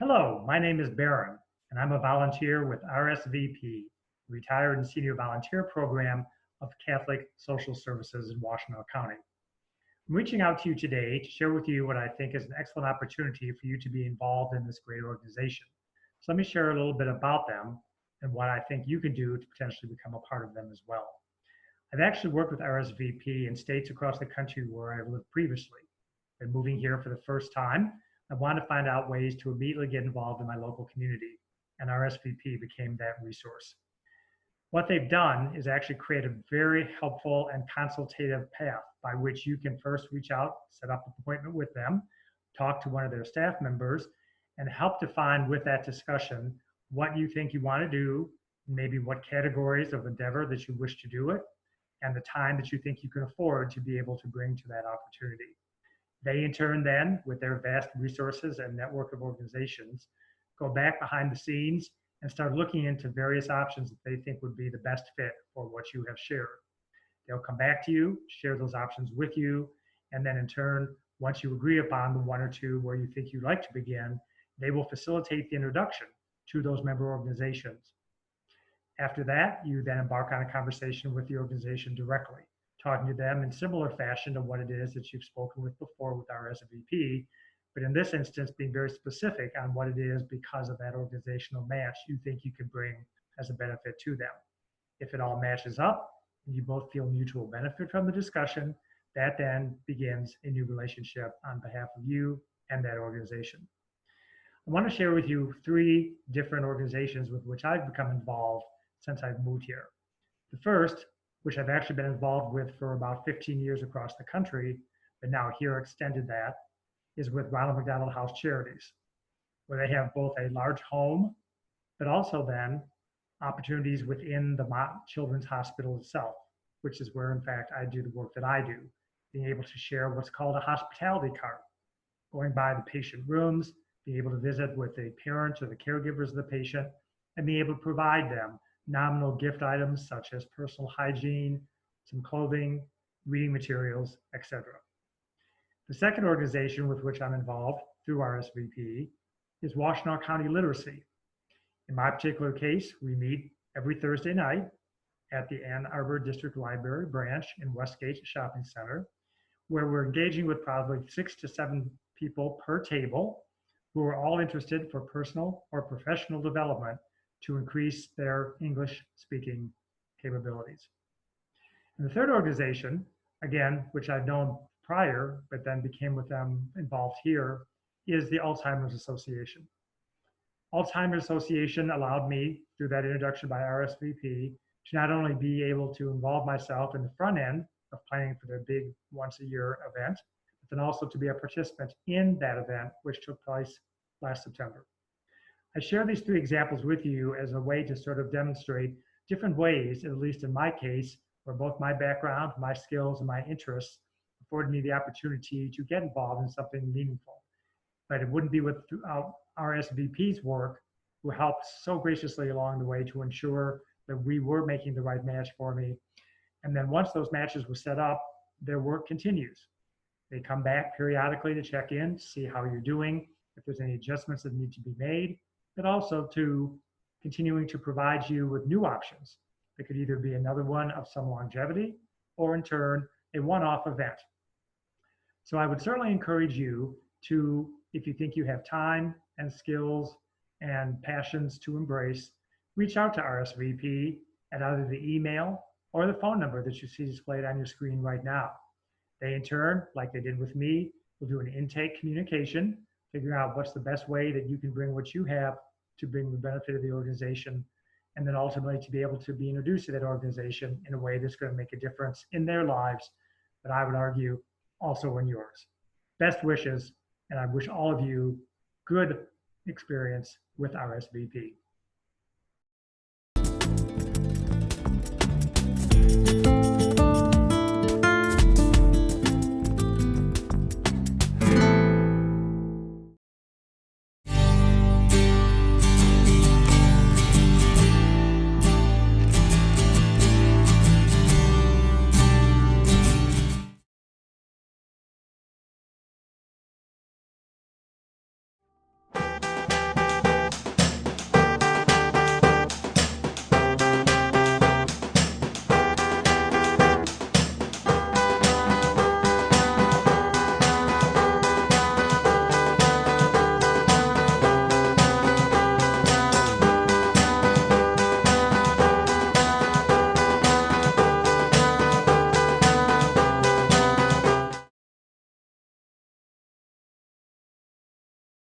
Hello, my name is Baron, and I'm a volunteer with RSVP, Retired and Senior Volunteer Program of Catholic Social Services in Washtenaw County. I'm reaching out to you today to share with you what I think is an excellent opportunity for you to be involved in this great organization. So let me share a little bit about them and what I think you can do to potentially become a part of them as well. I've actually worked with RSVP in states across the country where I've lived previously. Been moving here for the first time. I wanted to find out ways to immediately get involved in my local community, and RSVP became that resource. What they've done is actually create a very helpful and consultative path by which you can first reach out, set up an appointment with them, talk to one of their staff members, and help define with that discussion what you think you want to do, maybe what categories of endeavor that you wish to do it, and the time that you think you can afford to be able to bring to that opportunity. They in turn then, with their vast resources and network of organizations, go back behind the scenes and start looking into various options that they think would be the best fit for what you have shared. They'll come back to you, share those options with you, and then in turn, once you agree upon the one or two where you think you'd like to begin, they will facilitate the introduction to those member organizations. After that, you then embark on a conversation with the organization directly, talking to them in similar fashion to what it is that you've spoken with before with RSVP, but in this instance, being very specific on what it is because of that organizational match you think you can bring as a benefit to them. If it all matches up and you both feel mutual benefit from the discussion, that then begins a new relationship on behalf of you and that organization. I want to share with you 3 different organizations with which I've become involved since I've moved here. The first, which I've actually been involved with for about 15 years across the country, but now here extended that, is with Mcdonald House Charities, where they have both a large home, but also then opportunities within the Children's Hospital itself, which is where in fact I do the work that I do, being able to share what's called a hospitality cart, going by the patient rooms, being able to visit with the parents or the caregivers of the patient, and being able to provide them nominal gift items such as personal hygiene, some clothing, reading materials, etc. The second organization with which I'm involved through RSVP is Washtenaw County Literacy. In my particular case, we meet every Thursday night at the Ann Arbor District Library branch in Westgate Shopping Center, where we're engaging with probably 6 to 7 people per table who are all interested for personal or professional development to increase their English speaking capabilities. And the third organization, again, which I've known prior, but then became with them involved here, is the Alzheimer's Association. Alzheimer's Association allowed me, through that introduction by RSVP, to not only be able to involve myself in the front end of planning for their big once-a-year event, but then also to be a participant in that event, which took place last September. I share these 3 examples with you as a way to sort of demonstrate different ways, at least in my case, where both my background, my skills, and my interests afforded me the opportunity to get involved in something meaningful. But it wouldn't be without RSVP's work, who helped so graciously along the way to ensure that we were making the right match for me. And then once those matches were set up, their work continues. They come back periodically to check in, to see how you're doing, if there's any adjustments that need to be made, but also to continuing to provide you with new options. It could either be another one of some longevity, or in turn, a one-off event. So I would certainly encourage you to, if you think you have time and skills and passions to embrace, reach out to RSVP at either the email or the phone number that you see displayed on your screen right now. They in turn, like they did with me, will do an intake communication, figuring out what's the best way that you can bring what you have to bring the benefit of the organization, and then ultimately to be able to be introduced to that organization in a way that's going to make a difference in their lives, but I would argue also in yours. Best wishes, and I wish all of you good experience with RSVP.